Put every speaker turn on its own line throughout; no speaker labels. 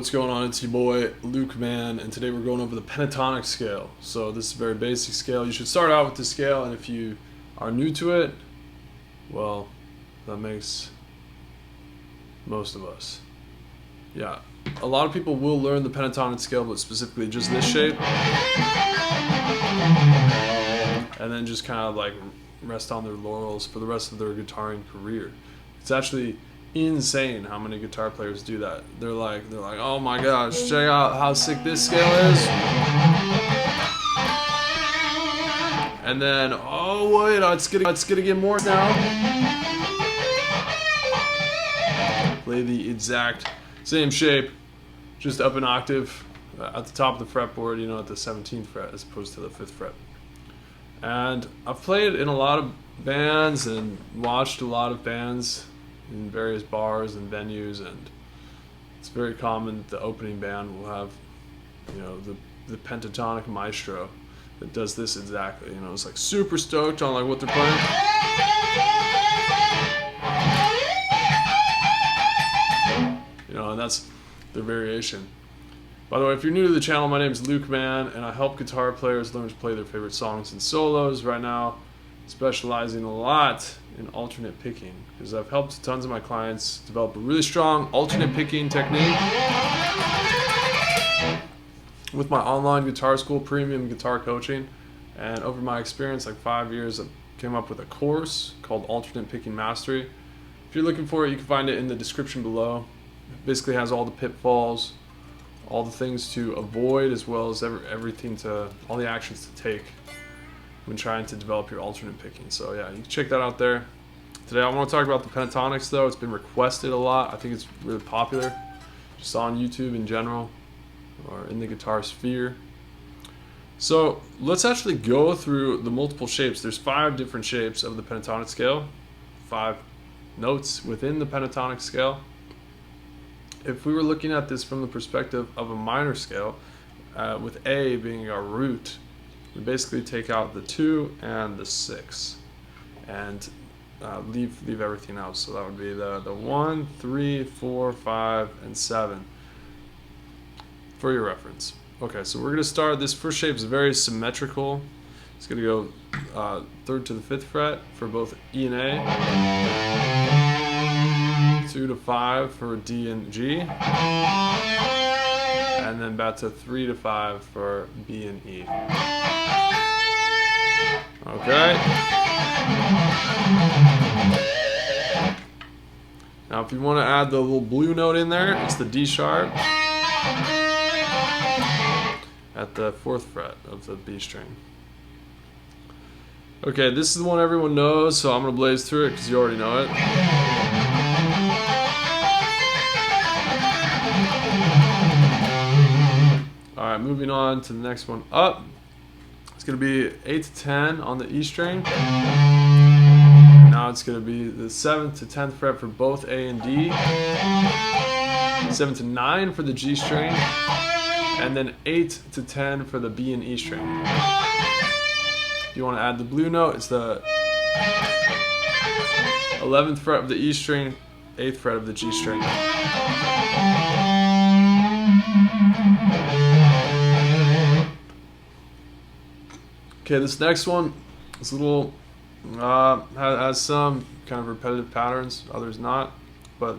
what's going on? It's your boy Luke, man, and today we're going over the pentatonic scale. So this is a very basic scale. You should start out with the scale, and if you are new to it, well, that makes most of us. Yeah, a lot of people will learn the pentatonic scale, but specifically just this shape, and then just kind of like rest on their laurels for the rest of their guitaring career. It's actually insane how many guitar players do that. They're like, oh my gosh, check out how sick this scale is. And then, oh wait, it's gonna get more now. Play the exact same shape, just up an octave at the top of the fretboard, you know, at the 17th fret as opposed to the 5th fret. And I've played in a lot of bands and watched a lot of bands in various bars and venues, and it's very common that the opening band will have, you know, the pentatonic maestro that does this exactly. You know, it's like super stoked on like what they're playing. You know, and that's their variation. By the way, if you're new to the channel, my name is Luke, man, and I help guitar players learn to play their favorite songs and solos. Right now, specializing a lot in alternate picking, because I've helped tons of my clients develop a really strong alternate picking technique with my online guitar school, premium guitar coaching. And over my experience, like 5 years, I came up with a course called Alternate Picking Mastery. If you're looking for it, you can find it in the description below. It basically has all the pitfalls, all the things to avoid, as well as everything to, all the actions to take when trying to develop your alternate picking. So yeah, you can check that out there. Today I want to talk about the pentatonics though. It's been requested a lot. I think it's really popular, just on YouTube in general, or in the guitar sphere. So let's actually go through the multiple shapes. There's 5 different shapes of the pentatonic scale, 5 notes within the pentatonic scale. If we were looking at this from the perspective of a minor scale, with A being our root, we basically take out the 2 and the 6 and leave everything else. So that would be the 1, 3, 4, 5, and 7 for your reference. Okay, so we're going to start. This first shape is very symmetrical. It's going to go 3rd to the 5th fret for both E and A, 2 to 5 for D and G, and then back to 3 to 5 for B and E. Okay. Now if you want to add the little blue note in there, it's the D sharp at the 4th fret of the B string. Okay, this is the one everyone knows, so I'm going to blaze through it because you already know it. Alright, moving on to the next one up. It's going to be 8 to 10 on the E string. And now it's going to be the 7th to 10th fret for both A and D. 7 to 9 for the G string. And then 8 to 10 for the B and E string. If you want to add the blue note, it's the 11th fret of the E string, 8th fret of the G string. Okay, this next one is a little, has some kind of repetitive patterns, others not. But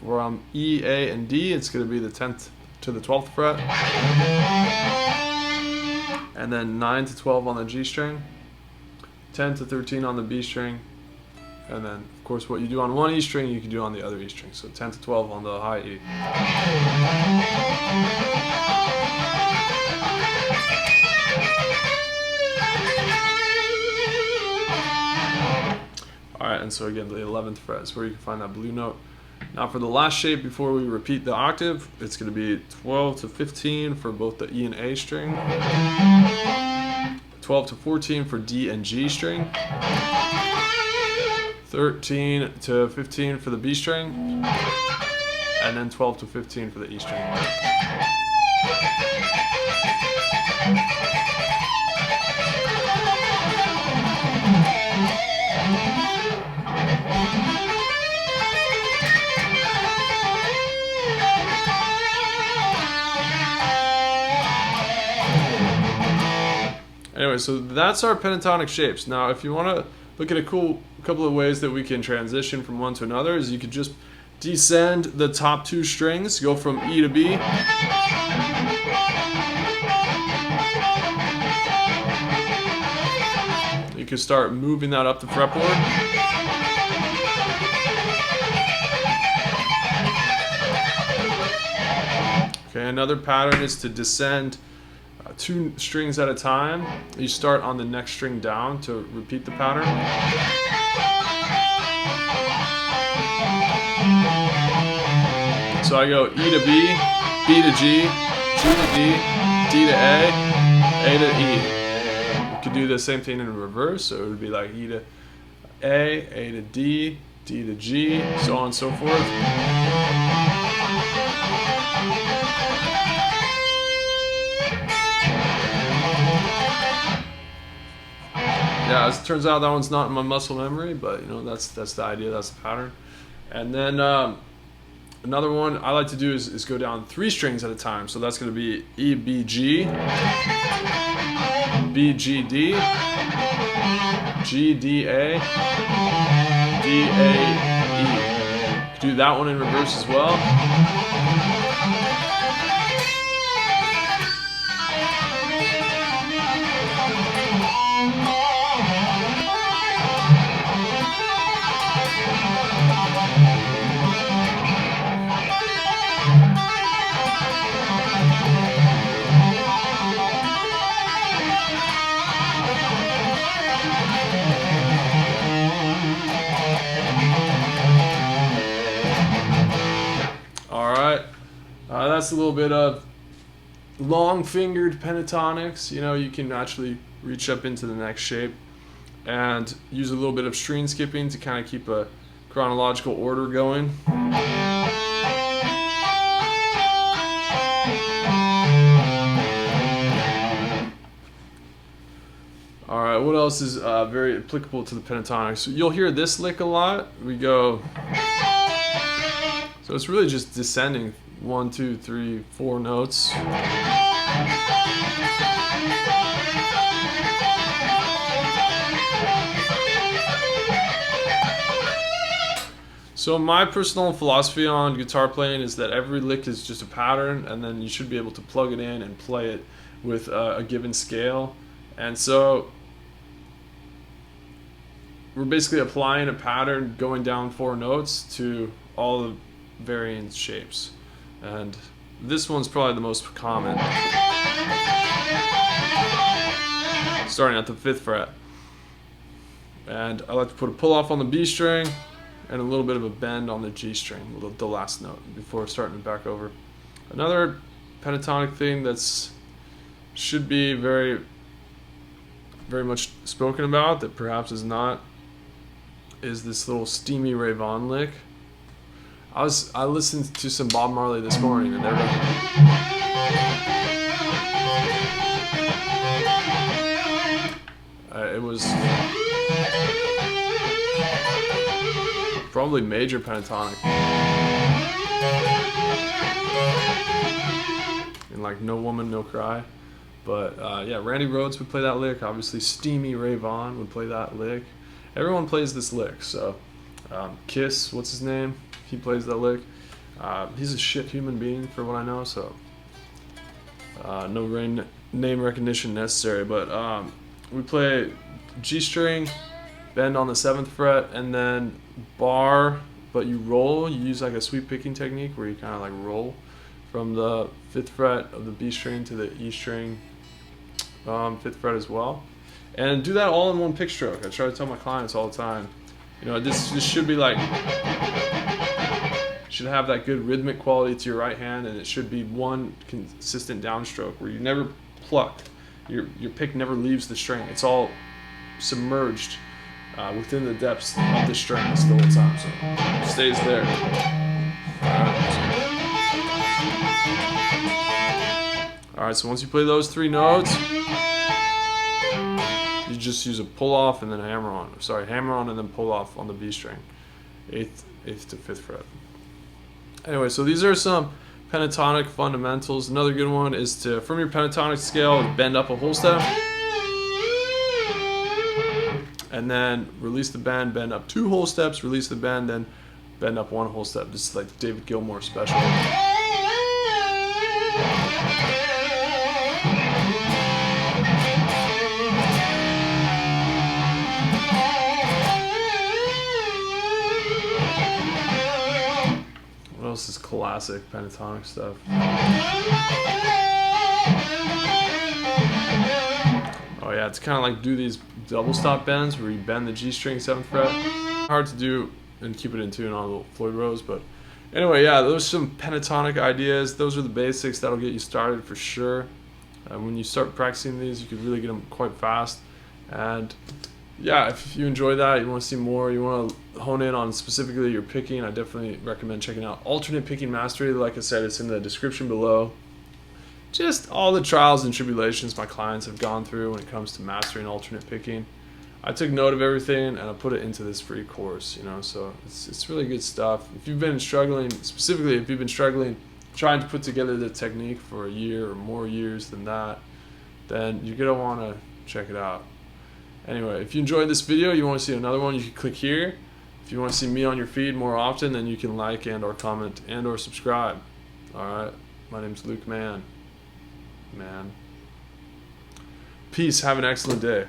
from E, A, and D, it's going to be the 10th to the 12th fret. And then 9 to 12 on the G string, 10 to 13 on the B string, and then of course what you do on one E string you can do on the other E string, so 10 to 12 on the high E. Alright, and so again the 11th fret is where you can find that blue note. Now for the last shape before we repeat the octave, it's going to be 12 to 15 for both the E and A string, 12 to 14 for D and G string, 13 to 15 for the B string, and then 12 to 15 for the E string. Anyway, so that's our pentatonic shapes. Now, if you want to look at a cool couple of ways that we can transition from one to another, is you could just descend the top two strings, go from E to B. You could start moving that up the fretboard. Okay, another pattern is to descend two strings at a time. You start on the next string down to repeat the pattern. So I go E to B, B to G, G to D, D to A to E. You could do the same thing in reverse, so it would be like E to A to D, D to G, so on and so forth. Yeah, as it turns out, that one's not in my muscle memory, but you know, that's the idea, that's the pattern. And then another one I like to do is go down three strings at a time. So that's going to be E, B, G, B, G, D, G, D, A, D, A, E. Do that one in reverse as well. That's a little bit of long-fingered pentatonics. You know, you can actually reach up into the next shape and use a little bit of string skipping to kind of keep a chronological order going. Alright, what else is very applicable to the pentatonic? So you'll hear this lick a lot. We go... So it's really just descending 1, 2, 3, 4 notes. So my personal philosophy on guitar playing is that every lick is just a pattern, and then you should be able to plug it in and play it with a given scale. And so we're basically applying a pattern going down 4 notes to all the varying shapes. And this one's probably the most common. Starting at the 5th fret. And I like to put a pull off on the B string and a little bit of a bend on the G string, the last note, before starting it back over. Another pentatonic thing that's should be very, very much spoken about that perhaps is not, is this little Steamy Ray Vaughan lick. I listened to some Bob Marley this morning, and it was probably major pentatonic, and like No Woman, No Cry. But yeah, Randy Rhoads would play that lick. Obviously, Steamy Ray Vaughan would play that lick. Everyone plays this lick. So Kiss, what's his name? He plays that lick. He's a shit human being for what I know, so no name recognition necessary. But we play G string, bend on the 7th fret, and then bar, but you roll. You use like a sweep picking technique where you kind of like roll from the 5th fret of the B string to the E string 5th fret as well. And do that all in one pick stroke. I try to tell my clients all the time, you know, this should be like, should have that good rhythmic quality to your right hand, and it should be one consistent downstroke where you never pluck. Your pick never leaves the string. It's all submerged within the depths of the strings the whole time, so it stays there. Alright, so once you play those 3 notes, you just use a pull off and then hammer on. Sorry, hammer on and then pull off on the B string, 8th to 5th fret. Anyway, so these are some pentatonic fundamentals. Another good one is to, from your pentatonic scale, bend up a whole step. and then release the bend, bend up 2 whole steps, release the bend, then bend up 1 whole step. This is like David Gilmour special. What else is classic pentatonic stuff? Oh yeah, it's kind of like do these double stop bends where you bend the G string 7th fret. Hard to do and keep it in tune on the Floyd Rose, but anyway, yeah, those are some pentatonic ideas. Those are the basics that'll get you started for sure. When you start practicing these, you can really get them quite fast. And yeah, if you enjoy that, you want to see more, you want to hone in on specifically your picking, I definitely recommend checking out Alternate Picking Mastery. Like I said, it's in the description below. Just all the trials and tribulations my clients have gone through when it comes to mastering alternate picking. I took note of everything and I put it into this free course, so it's really good stuff. If you've been struggling, specifically if you've been struggling trying to put together the technique for a year or more years than that, then you're going to want to check it out. Anyway, if you enjoyed this video, you want to see another one, you can click here. If you want to see me on your feed more often, then you can like and or comment and or subscribe. Alright, my name's Luke Man. Peace, have an excellent day.